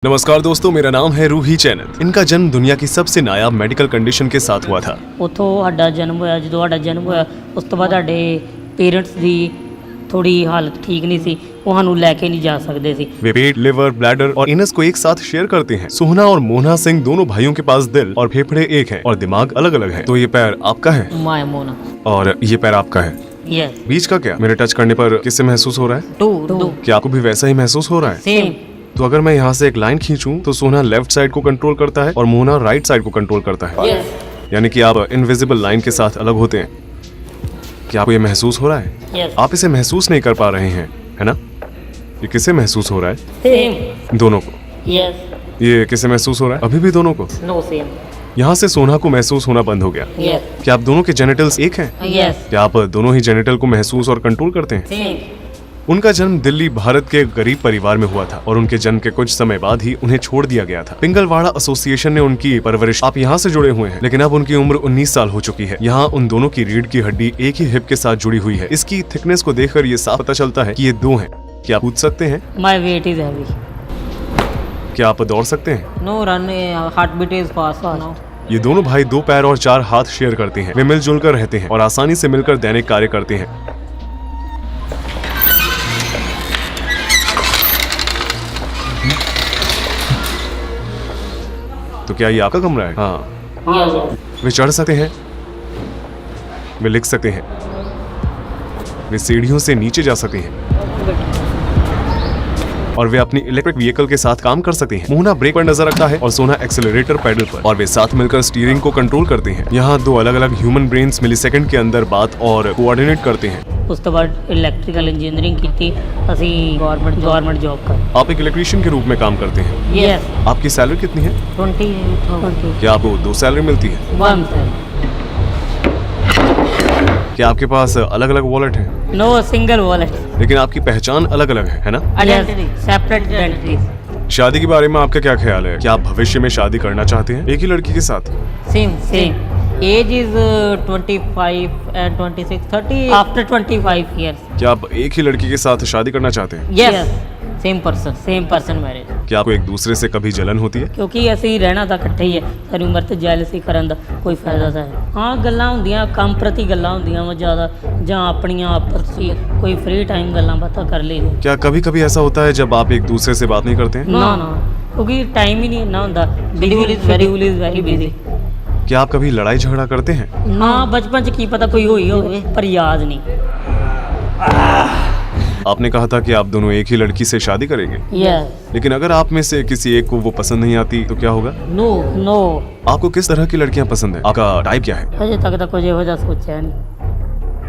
नमस्कार दोस्तों, मेरा नाम है रूही चैनल। इनका जन्म दुनिया की सबसे नायाब मेडिकल कंडीशन के साथ हुआ था। ਉੱਥੋਂ ਸਾਡਾ ਜਨਮ ਹੋਇਆ। ਜਦੋਂ ਸਾਡਾ ਜਨਮ ਹੋਇਆ ਉਸ ਤੋਂ ਬਾਅਦ ਸਾਡੇ ਪੇਰੈਂਟਸ ਦੀ थोड़ी हालत ठीक नहीं सी, वो ਸਾਨੂੰ ਲੈ ਕੇ नहीं जा सकते सी। वे पेट, लिवर, ब्लैडर और इनस को एक साथ शेयर करते हैं। सोहना और मोहना सिंह दोनों भाइयों के पास दिल और फेफड़े एक हैं और दिमाग अलग अलग है। तो ये पैर आपका है माय मोना, और ये पैर आपका है। यस। बीच का क्या? मेरे टच करने पर किससे महसूस हो रहा है? टू क्या आपको भी वैसा ही महसूस हो रहा है? सेम। तो अगर मैं यहाँ से एक लाइन खींचूं तो सोहना लेफ्ट साइड को कंट्रोल करता है और मोहना राइट साइड को कंट्रोल करता है। यस यानी कि आप इनविजिबल लाइन के साथ अलग होते हैं। क्या आपको ये महसूस हो रहा है? यस आप इसे महसूस नहीं कर पा रहे हैं, है ना? ये किसे महसूस हो रहा है? सेम। दोनों को। यस ये किसे महसूस हो रहा है? अभी भी दोनों को। No same. यहाँ से सोना को महसूस होना बंद हो गया। यस क्या आप दोनों के जेनिटल्स एक हैं? यस क्या आप दोनों ही जेनिटल को महसूस और कंट्रोल करते हैं? सेम। उनका जन्म दिल्ली भारत के गरीब परिवार में हुआ था और उनके जन्म के कुछ समय बाद ही उन्हें छोड़ दिया गया था। पिंगलवाड़ा एसोसिएशन ने उनकी परवरिश। आप यहाँ से जुड़े हुए हैं, लेकिन अब उनकी उम्र 19 साल हो चुकी है। यहाँ उन दोनों की रीढ़ की हड्डी एक ही हिप के साथ जुड़ी हुई है। इसकी थिकनेस को देखकर ये साफ पता चलता है कि ये दो हैं। क्या आप पूछ सकते हैं? My weight is heavy. क्या आप दौड़ सकते हैं? No run, heart beat is fast now. ये दोनों भाई 2 पैर और 4 हाथ शेयर करते हैं। वे मिलजुल कर रहते हैं और आसानी से मिलकर दैनिक कार्य करते हैं। तो क्या ये आपका कमरा है? हाँ। वे चढ़ सकते हैं, वे लिख सकते हैं, वे सीढ़ियों से नीचे जा सकते हैं और वे अपनी इलेक्ट्रिक व्हीकल के साथ काम कर सकते हैं। मोहना ब्रेक पर नजर रखता है और सोना एक्सेलरेटर पैडल पर, और वे साथ मिलकर स्टीयरिंग को कंट्रोल करते हैं। यहाँ 2 अलग अलग ह्यूमन ब्रेन्स मिलीसेकंड के अंदर बात और कोऑर्डिनेट करते हैं। ਉਸ ਤੋਂ ਬਾਅਦ ਇਲੈਕਟ੍ਰੀਕਲ ਇੰਜੀਨੀਅਰਿੰਗ ਕੀਤੀ ਅਸੀਂ ਗਵਰਨमेंट जॉब कर। आप एक इलेक्ट्रीशियन के रूप में काम करते हैं। यस। आपकी सैलरी कितनी है? 20 क्या आपको 2 सैलरी मिलती है? 1 क्या आपके पास अलग अलग वॉलेट है? No single wallet. लेकिन आपकी पहचान अलग अलग है ना? Identity separate identity. शादी के बारे में आपका क्या ख्याल है? क्या आप भविष्य में शादी करना चाहते हैं एक ही लड़की के साथ? Same. Age is 25 and 26 30 after 25 years। क्या आप एक ही लड़की के साथ शादी करना चाहते हैं? Yes same person marriage. क्या आपको एक दूसरे से कभी जलन होती है? ਕਿਉਂਕਿ ਅਸੀਂ ਰਹਿਣਾ ਤਾਂ ਇਕੱਠੇ ਹੀ ਹੈ, ਸਾਰੀ ਉਮਰ ਤੇ ਜੈਲਸੀ ਕਰਨ ਦਾ ਕੋਈ ਫਾਇਦਾ ਤਾਂ ਹੈ। ਹਾਂ ਗੱਲਾਂ ਹੁੰਦੀਆਂ, ਕੰਮ ਪ੍ਰਤੀ ਗੱਲਾਂ ਹੁੰਦੀਆਂ ਵਾ ਜ਼ਿਆਦਾ, ਜਾਂ ਆਪਣੀਆਂ ਆਪਸ 'ਚ ਕੋਈ ਫ੍ਰੀ ਟਾਈਮ ਗੱਲਾਂ ਬਾਤਾਂ ਕਰ ਲਈਆਂ। क्या कभी कभी ऐसा होता है जब आप एक दूसरे से बात नहीं करते हैं? ਨਾ ਕਿਉਂਕਿ ਟਾਈਮ ਹੀ ਨਹੀਂ ਇੰਨਾ ਹੁੰਦਾ। Schedule is very busy. क्या आप कभी लड़ाई झगड़ा करते हैं? ਹਾਂ ਬਚਪਨ 'ਚ ਕੀ ਪਤਾ ਕੋਈ ਹੋਈ ਹੋਵੇ, ਪਰ ਯਾਦ ਨਹੀਂ। आपने कहा था कि आप दोनों एक ही लड़की से शादी करेंगे, यस। लेकिन अगर आप में से किसी एक को वो पसंद नहीं आती तो क्या होगा? नो आपको किस तरह की लड़कियां पसंद है? आपका टाइप क्या है? ਅਜੇ ਤੱਕ ਤਾਂ ਕੁਝ ਇਹੋ ਜਿਹਾ ਸੋਚਿਆ नहीं।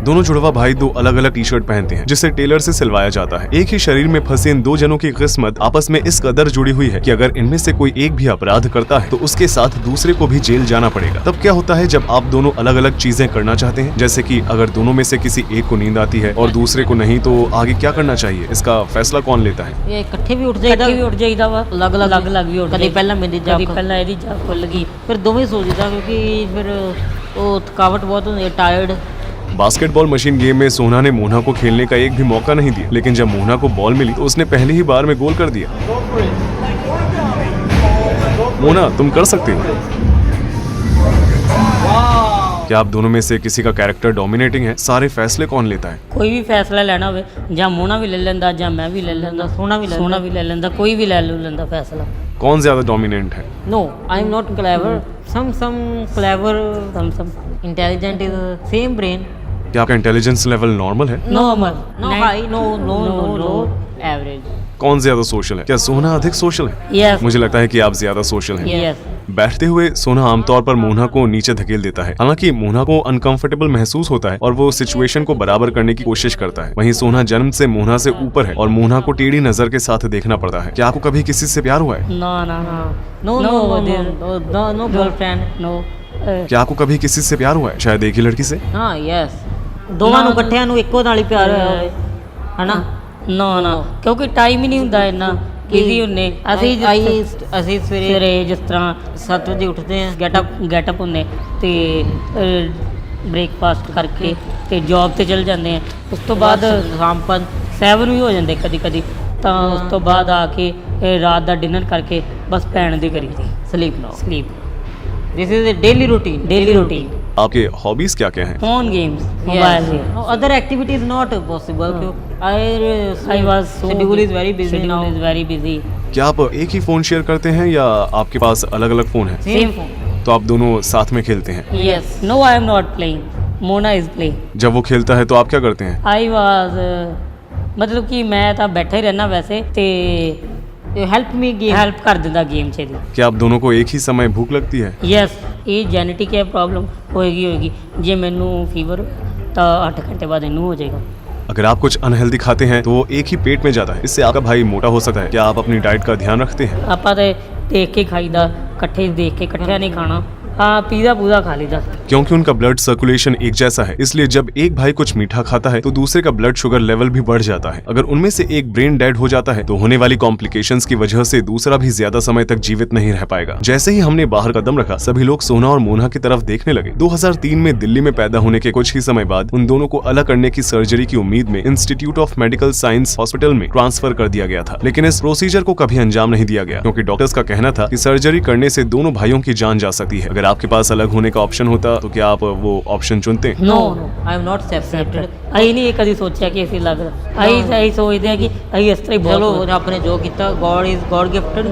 दोनों जुड़वा भाई 2 अलग अलग टी शर्ट पहनते हैं जिसे टेलर से सिलवाया जाता है। एक ही शरीर में फंसे इन 2 जनों की किस्मत आपस में इस कदर जुड़ी हुई है कि अगर इनमें से कोई एक भी अपराध करता है तो उसके साथ दूसरे को भी जेल जाना पड़ेगा। तब क्या होता है जब आप दोनों अलग अलग चीजें करना चाहते हैं? जैसे कि अगर दोनों में से किसी एक को नींद आती है और दूसरे को नहीं, तो आगे क्या करना चाहिए? इसका फैसला कौन लेता है? ਇਹ ਇਕੱਠੇ ਵੀ ਉੱਠ ਜਾਈਦਾ ਵਾ, ਅਲੱਗ ਵੀ ਉੱਠ। ਕਦੀ ਪਹਿਲਾਂ ਮੇਰੀ ਜਾਗ, ਕਦੀ ਪਹਿਲਾਂ ਇਹਦੀ ਜਾਗ ਖੁੱਲ ਗਈ, ਫਿਰ ਦੋਵੇਂ ਸੋ ਜਾਈਦਾ ਕਿਉਂਕਿ ਫਿਰ ਉਹ ਥਕਾਵਟ ਬਹੁਤ ਹੁੰਦੀ ਹੈ, टायर्ड। बास्केटबॉल मशीन गेम में सोना ने मोहना को खेलने का एक भी मौका नहीं दिया, लेकिन जब मोहना को बॉल मिली तो उसने पहले ही बार में गोल कर दिया। मोहना, तुम कर सकते हो। क्या आप दोनों में से किसी का कैरेक्टर डोमिनेटिंग है? सारे फैसले कौन लेता है? ਕੋਈ ਵੀ ਫੈਸਲਾ ਲੈਣਾ ਹੋਵੇ, ਜਾਂ ਮੋਨਾ ਵੀ ਲੈ ਲੈਂਦਾ, ਜਾਂ ਮੈਂ ਵੀ ਲੈ ਲੈਂਦਾ, ਸੋਨਾ ਵੀ ਲੈ ਲੈਂਦਾ, ਕੋਈ ਵੀ ਲੈ ਲੈਂਦਾ फैसला। कौन ज्यादा डोमिनेंट है? No I am not clever. some clever, some intelligent is same brain। क्या आपका इंटेलिजेंस लेवल नॉर्मल है? Normal, no high, no low, average. कौन ज्यादा सोशल है? क्या सोना अधिक सोशल है? यस मुझे लगता है कि आप ज्यादा सोशल हैं। यस। बैठते हुए सोना आमतौर पर मोहना को नीचे धकेल देता है। हालांकि मोहना को अनकंफर्टेबल महसूस होता है और वो सिचुएशन को बराबर करने की कोशिश करता है। वहीं सोना जन्म से मोहना से ऊपर है और मोहना को टेढ़ी नजर के साथ देखना पड़ता है। क्या आपको कभी किसी से प्यार हुआ है? No girlfriend, no. क्या आपको कभी किसी से प्यार हुआ है? शायद एक ही लड़की से? हाँ यस। ਦੋਵਾਂ ਨੂੰ ਇਕੱਠਿਆਂ ਨੂੰ ਇੱਕੋ ਨਾਲ ਹੀ ਪਿਆਰ ਹੋਇਆ ਹੋਵੇ, ਹਨਾ? ਨਾ ਕਿਉਂਕਿ ਟਾਈਮ ਹੀ ਨਹੀਂ ਹੁੰਦਾ ਇੰਨਾ, ਬਿਜ਼ੀ ਹੁੰਨੇ। ਅਸੀਂ ਸਵੇਰੇ ਜਿਸ ਤਰ੍ਹਾਂ 7 ਵਜੇ ਉੱਠਦੇ ਹਾਂ, ਗੈਟਅਪ ਹੁੰਨੇ ਤੇ ਬ੍ਰੇਕਫਾਸਟ ਕਰਕੇ ਤੇ ਜੌਬ ਤੇ ਚਲ ਜਾਂਦੇ ਹਾਂ। ਉਸ ਤੋਂ ਬਾਅਦ ਸ਼ਾਮ 7 ਵੀ ਹੋ ਜਾਂਦੇ ਕਦੀ ਤਾਂ ਉਸ ਤੋਂ ਬਾਅਦ ਆ ਕੇ ਰਾਤ ਦਾ ਡਿਨਰ ਕਰਕੇ ਬਸ ਪੈਣ ਦੀ ਕਰੀ ਦੀ sleep this is a daily routine आपके हॉबीज क्या क्या हैं? phone games mobile games no other activities not possible I was schedule is very busy क्या आप एक ही फोन शेयर करते हैं या आपके पास अलग अलग फोन है? same phone तो आप दोनों साथ में खेलते हैं? yes no I am not playing Mona is playing जब वो खेलता है तो आप क्या करते हैं? I was मतलब कि मैं ਤਾਂ ਬੈਠਾ ਹੀ ਰਹਿਣਾ ਵੈਸੇ ਤੇ ਹੈਲਪ ਕਰ ਦਿੰਦਾ ਗੇਮ 'ਚ ਦੀ क्या आप दोनों को एक ही समय भूख लगती है? ਯੈਸ ਇਹ ਜੈਨੇਟਿਕ ਹੈ ਪ੍ਰੋਬਲਮ ਹੋਏਗੀ ਜੇ ਮੈਨੂੰ ਫੀਵਰ ਤਾਂ 8 ਘੰਟੇ ਬਾਅਦ ਇਹਨੂੰ ਹੋ ਜਾਏਗਾ अगर आप कुछ अनहेल्दी खाते हैं तो वो एक ही पेट में जाता है, इससे आपका भाई मोटा हो सकता है। क्या आप अपनी डाइट का ध्यान रखते हैं? ਆਪਾਂ ਤੇ ਦੇਖ ਕੇ ਖਾਈਦਾ ਇਕੱਠੇ ਦੇਖ ਕੇ ਇਕੱਠਿਆਂ ਨਹੀਂ ਖਾਣਾ हाँ पीज़ा पूजा खा लीदा क्योंकि उनका ब्लड सर्कुलेशन एक जैसा है, इसलिए जब एक भाई कुछ मीठा खाता है तो दूसरे का ब्लड शुगर लेवल भी बढ़ जाता है। अगर उनमें से एक ब्रेन डेड हो जाता है तो होने वाली कॉम्प्लिकेशंस की वजह से दूसरा भी ज्यादा समय तक जीवित नहीं रह पाएगा। जैसे ही हमने बाहर कदम रखा सभी लोग सोना और मोना की तरफ देखने लगे। 2003 में दिल्ली में पैदा होने के कुछ ही समय बाद उन दोनों को अलग करने की सर्जरी की उम्मीद में institute of medical science hospital में ट्रांसफर कर दिया गया था, लेकिन इस प्रोसीजर को कभी अंजाम नहीं दिया गया क्योंकि डॉक्टर्स का कहना था कि सर्जरी करने से दोनों भाइयों की जान जा सकती है। अगर आपके पास अलग होने का ऑप्शन होता तो क्या आप वो ऑप्शन चुनते? No I am not separated ਅਸੀਂ ਨਹੀਂ ਕਦੀ ਸੋਚਿਆ ਕਿ ਅਸੀਂ ਲੱਗ ਅਸੀਂ ਸੋਚਦੇ ਹਾਂ ਕਿ ਅਸੀਂ ਇਸ ਤਰ੍ਹਾਂ ਹੀ ਚਲੋ ਰੱਬ ਨੇ ਜੋ ਕੀਤਾ ਗੋਡ ਗਿਫਟਡ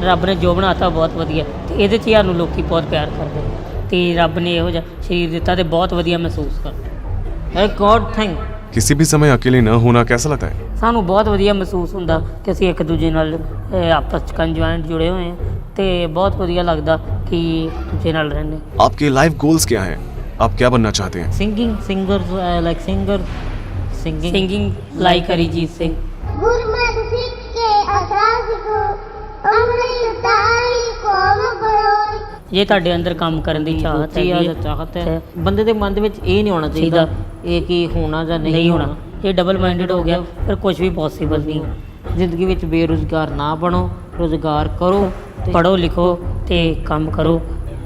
ਰੱਬ ਨੇ ਜੋ ਬਣਾਤਾ ਬਹੁਤ ਵਧੀਆ ਤੇ ਇਹਦੇ 'ਚ ਸਾਨੂੰ ਲੋਕੀ ਬਹੁਤ ਪਿਆਰ ਕਰਦੇ ਤੇ ਰੱਬ ਨੇ ਇਹੋ ਜਿਹਾ ਸਰੀਰ ਦਿੱਤਾ ਤੇ ਬਹੁਤ ਵਧੀਆ ਮਹਿਸੂਸ ਕਰਦੇ ਗੋਡ ਥੈਂਕ किसी भी समय अकेले न होना कैसा लगता है? ਸਾਨੂੰ ਬਹੁਤ ਵਧੀਆ ਮਹਿਸੂਸ ਹੁੰਦਾ ਕਿ ਅਸੀਂ ਇੱਕ ਦੂਜੇ ਨਾਲ ਆਪਸ 'ਚ ਕੰਜੁਆਇੰਟ ਜੁੜੇ ਹੋਏ ਹਾਂ ਤੇ ਬਹੁਤ ਵਧੀਆ ਲੱਗਦਾ ਕਿ ਦੂਜੇ ਨਾਲ ਰਹਿੰਦੇ आपके लाइफ गोल्स क्या हैं? आप क्या बनना चाहते हैं? सिंगिंग लाइक अरिजीत सिंह गुरमत सिख के असास को अमृत तारी को बरोई ये ਤੁਹਾਡੇ ਅੰਦਰ ਕੰਮ ਕਰਨ ਦੀ ਚਾਹਤ ਹੈ ਬੰਦੇ ਦੇ ਮਨ ਦੇ ਵਿੱਚ ਇਹ ਨਹੀਂ ਹੋਣਾ ਚਾਹੀਦਾ ਇਹ ਕੀ ਹੋਣਾ ਜਾਂ ਨਹੀਂ ਹੋਣਾ ਇਹ ਡਬਲ ਮਾਈਂਡਡ ਹੋ ਗਿਆ ਫਿਰ ਕੁਝ ਵੀ ਪੋਸੀਬਲ ਨਹੀਂ ਜ਼ਿੰਦਗੀ ਵਿੱਚ ਬੇਰੁਜ਼ਗਾਰ ਨਾ ਬਣੋ ਰੁਜ਼ਗਾਰ ਕਰੋ ਪੜ੍ਹੋ ਲਿਖੋ ਤੇ ਕੰਮ ਕਰੋ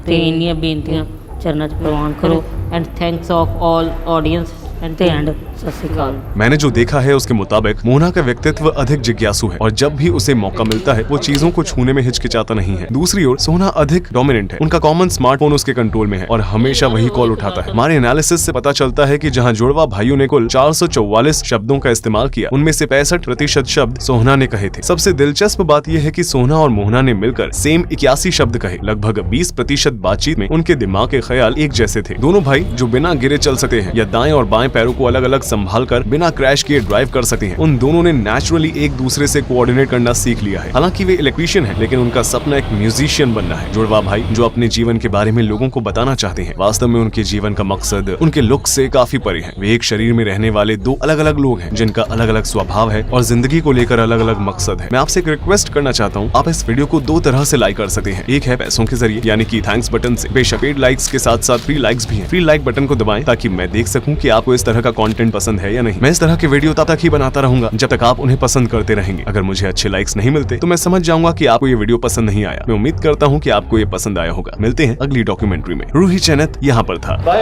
ਤੇ ਇੰਨੀਆਂ ਬੇਨਤੀਆਂ ਚਰਨਾਂ 'ਚ ਪ੍ਰਵਾਨ ਕਰੋ and thanks of all audience ਤੇ ਐਂਡ ਸਤਿ ਸ਼੍ਰੀ ਅਕਾਲ मैंने जो देखा है उसके मुताबिक मोना का व्यक्तित्व अधिक जिज्ञासु है और जब भी उसे मौका मिलता है वो चीजों को छूने में हिचकिचाता नहीं है। दूसरी ओर सोना अधिक डोमिनेंट है, उनका कॉमन स्मार्टफोन उसके कंट्रोल में है और हमेशा वही कॉल उठाता है। हमारे एनालिसिस से पता चलता है कि जहां जुड़वा भाइयों ने कुल 444 शब्दों का इस्तेमाल किया, उनमें से 65% शब्द सोहना ने कहे थे। सबसे दिलचस्प बात यह है कि सोहना और मोहना ने मिलकर सेम 81 शब्द कहे। लगभग 20% बातचीत में उनके दिमाग के ख्याल एक जैसे थे। दोनों भाई जो बिना गिरे चल सकते हैं या दाएं और बाएं पैरों को अलग अलग संभाल कर बिना क्रैश किए ड्राइव कर सकते हैं, उन दोनों ने नेचुरली एक दूसरे से कोऑर्डिनेट करना सीख लिया है। हालांकि वे इलेक्ट्रीशियन हैं, लेकिन उनका सपना एक म्यूजिशियन बनना है। जुड़वा भाई जो अपने जीवन के बारे में लोगों को बताना चाहते हैं, वास्तव में उनके जीवन का मकसद उनके लुक से काफी परे है। वे एक शरीर में रहने वाले दो अलग अलग लोग हैं जिनका अलग अलग स्वभाव है और जिंदगी को लेकर अलग अलग मकसद है। मैं आपसे एक रिक्वेस्ट करना चाहता हूँ, आप इस वीडियो को 2 तरह से लाइक कर सकते हैं। एक है पैसों के जरिए यानी कि थैंक्स बटन से। बेशक पेड लाइक्स के साथ साथ फ्री लाइक्स भी हैं। फ्री लाइक बटन को दबाएं ताकि मैं देख सकूं कि आपको इस तरह का कंटेंट पसंद है या नहीं। मैं इस तरह के वीडियो तब तक ही बनाता रहूंगा जब तक आप उन्हें पसंद करते रहेंगे। अगर मुझे अच्छे लाइक्स नहीं मिलते तो मैं समझ जाऊंगा कि आपको ये वीडियो पसंद नहीं आया। मैं उम्मीद करता हूँ कि आपको ये पसंद आया होगा। मिलते हैं अगली डॉक्यूमेंट्री में। रूही चैनत यहाँ पर था। Bye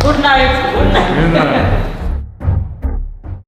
good night